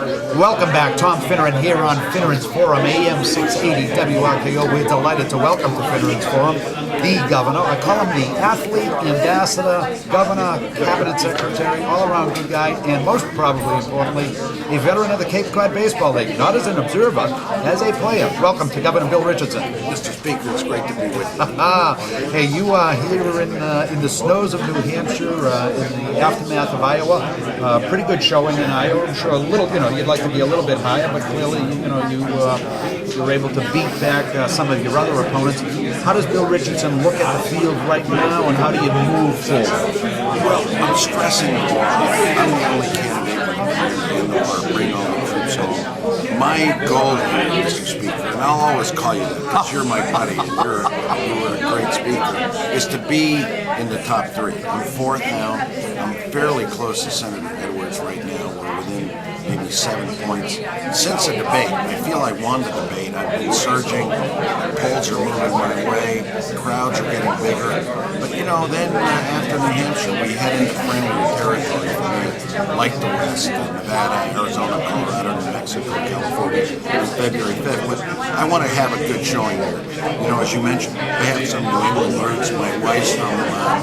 Welcome back, Tom Finneran here on Finneran's Forum, AM 680 WRKO. We're delighted to welcome to Finneran's Forum the governor. I call him the athlete, ambassador, governor, cabinet secretary, all-around good guy, and most probably importantly, a veteran of the Cape Cod Baseball League, not as an observer, as a player. Welcome to Governor Bill Richardson. Mr. Speaker, it's great to be with you. Hey, you are here in the snows of New Hampshire, in the aftermath of Iowa. Pretty good showing in Iowa. I'm sure a little, you'd like to be a little bit higher, but clearly, you were able to beat back some of your other opponents. How does Bill Richardson look at the field right now, and how do you move forward? Well, I'm stressing I'm the only candidate in the war to bring all the troops home. My goal here, Mr. Speaker, and I'll always call you that because you're my buddy and you were a great speaker, is to be in the top three. I'm fourth now. I'm fairly close to Senator Edwards right now. We're within maybe 7 points. Since the debate, I feel I won the debate. I've been surging. Polls are moving my way. Crowds are getting bigger. But then after New Hampshire, we head into friendly territory for me, like the West, Nevada, Arizona, Colorado, New Mexico, California, on February 5th. But I want to have a good showing here. As you mentioned, I have some New England roots. My wife's from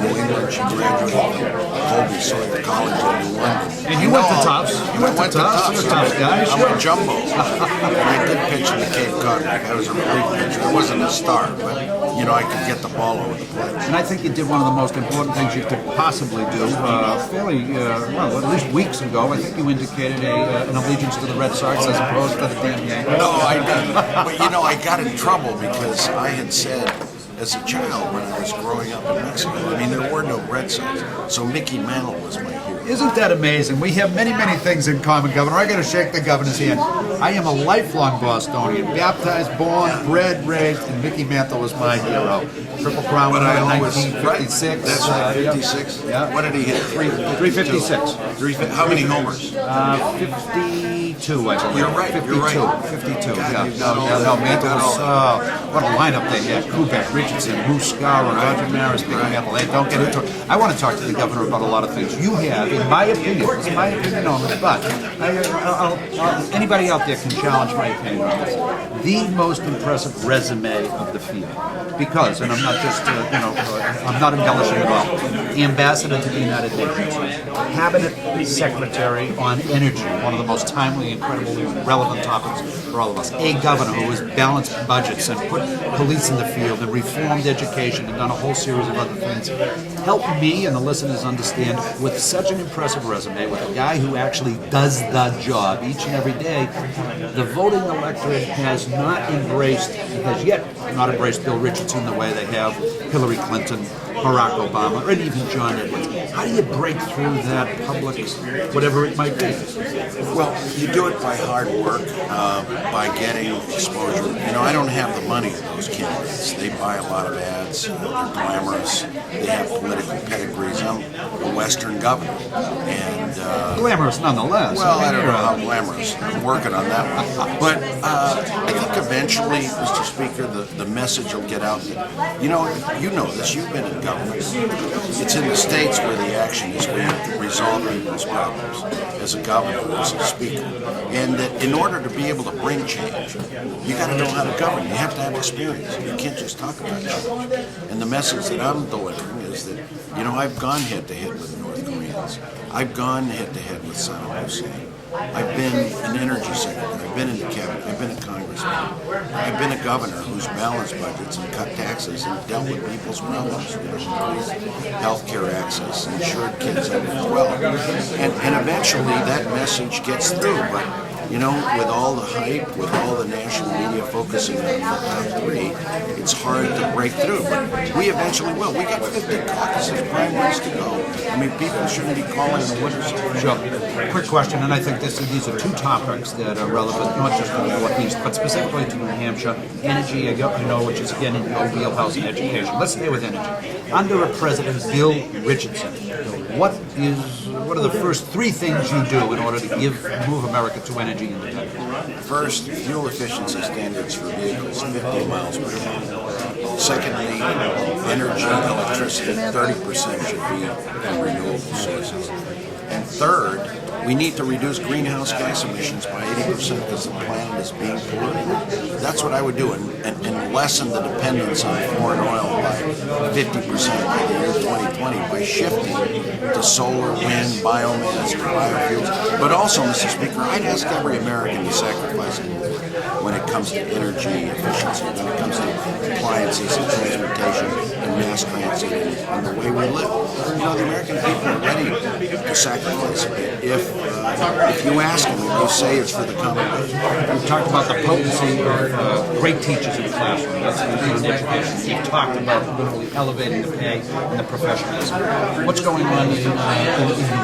New England. She graduated from Colby Sawyer College in New London. And you went to Tufts. You went to Tufts. You're a Tufts guy. I'm a jumbo. And I did pitch in the Cape Cod. I was a relief pitcher. I wasn't a star, but I could get the ball over the plate. And I think you did one of the most important things you could possibly do. At least weeks ago, I think you indicated an allegiance to the Red Sox as opposed to the damn Yankees. No, I didn't. But I got in trouble because I had said, as a child when I was growing up in Mexico, there were no Red Sox, so Mickey Mantle was my hero. Isn't that amazing? We have many, many things in common, Governor. I got to shake the governor's hand. I am a lifelong Bostonian, baptized, born, bred, raised, and Mickey Mantle was my hero. Triple Crown winner in 1956. That's right, 56. Yeah. What did he hit? 356. How many homers? 52, I believe. You're right. 52. You're right. 52. God, No, Mantle was. What a lineup they had. Kubek, Richardson, Moose Scarra, Roger Maris, Mickey Mantle. Hey, don't get into it. I want to talk to the governor about a lot of things. You have, in my opinion, it's my opinion only, but anybody out there can challenge my opinion on this. The most impressive resume of the field, because, and I'm not just, I'm not embellishing at all. Ambassador to the United Nations, Cabinet Secretary on energy, one of the most timely, incredibly relevant topics for all of us. A governor who has balanced budgets and put police in the field and reformed education and done a whole series of other things. Help me and the listeners understand, with such an impressive resume, with a guy who actually does the job each and every day, the voting electorate has yet not embraced Bill Richardson the way they have Hillary Clinton, Barack Obama, and even John Edwards. How do you break through that public, whatever it might be? Well, you do it by hard work, by getting exposure. I don't have the money of those candidates. They buy a lot of ads. They're glamorous. They have political pedigrees. I'm a Western governor, and glamorous nonetheless. Well, I don't know how glamorous. I'm working on that one. But I think eventually, Mr. Speaker, the message will get out. You know this. You've been in government. It's in the states where the action is going to resolve people's problems. As a governor, as a speaker, and that in order to be able to bring change, you got to know how to govern. You have to have experience. You can't just talk about change. And the message that I'm delivering is that I've gone head to head with the North Koreans. I've gone head to head with Saddam Hussein. I've been an energy secretary. I've been in the cabinet. I've been a congressman. I've been a governor who's balanced budgets and cut taxes and dealt with people's problems. Increased health care access, insured kids under 12. And eventually that message gets through. But with all the hype, with all the national media focusing on the top three, it's hard to break through. But we eventually will. We got 50 caucuses, primaries to go. People shouldn't be calling the winners. Sure. Quick question, and I think these are two topics that are relevant, not just to the Northeast, but specifically to New Hampshire. Energy, which is again in your wheelhouse in education. Let's stay with energy. Under a President Bill Richardson, what are the first three things you do in order to move America to energy independence? First, fuel efficiency standards for vehicles, 50 miles per gallon. Secondly, energy, electricity, 30% should be from renewable sources. And third, We need to reduce greenhouse gas emissions by 80% because the planet is being polluted. That's what I would do, and lessen the dependence on foreign oil by 50% by the year 2020 by shifting to solar, wind, biomass, biofuels. But also, Mr. Speaker, I'd ask every American to sacrifice a little bit when it comes to energy efficiency, when it comes to appliances and transportation and mass transit and the way we live. You know, the American people are ready to sacrifice a bit if you ask them, if you say it's for the common good. We've talked about the potency of great teachers in the classroom. That's the important education. We've talked about literally elevating the pay and the professionalism. What's going on in New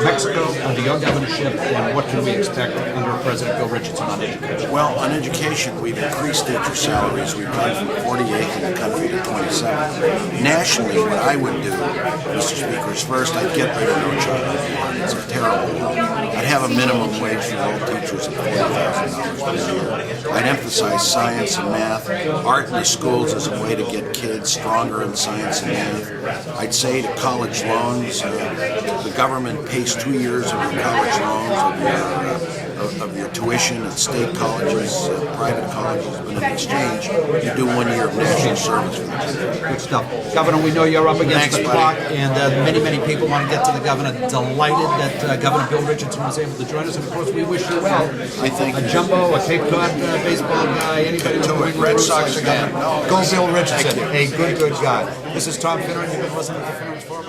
Mexico under your governorship, and what can we expect under President Bill Richardson on education? Well, on education, we've increased teacher salaries. We've gone from 48th in the country to 27th. Nationally, what I would do, Mr. Speaker, is first I'd get rid of No Child Left Behind. It's a terrible law. I'd have a minimum wage for all teachers at $40,000 per year. I'd emphasize science and math, art in the schools as a way to get kids stronger in science and math. I'd say to college loans, the government pays 2 years of your college loans, of your tuition at state colleges, private colleges, but in exchange, you do 1 year of national service for the kids. Good stuff. Governor, we know you're up against the clock, and many people want to get to the governor. Delighted that Governor Bill Richardson was able to join us, and of course we wish you well. I think a jumbo, a Cape Cod baseball guy, anybody to it. Red Sox fan. Go Bill Richardson, a good guy. This is Tom Finner, and you've been listening to Finner's Forum.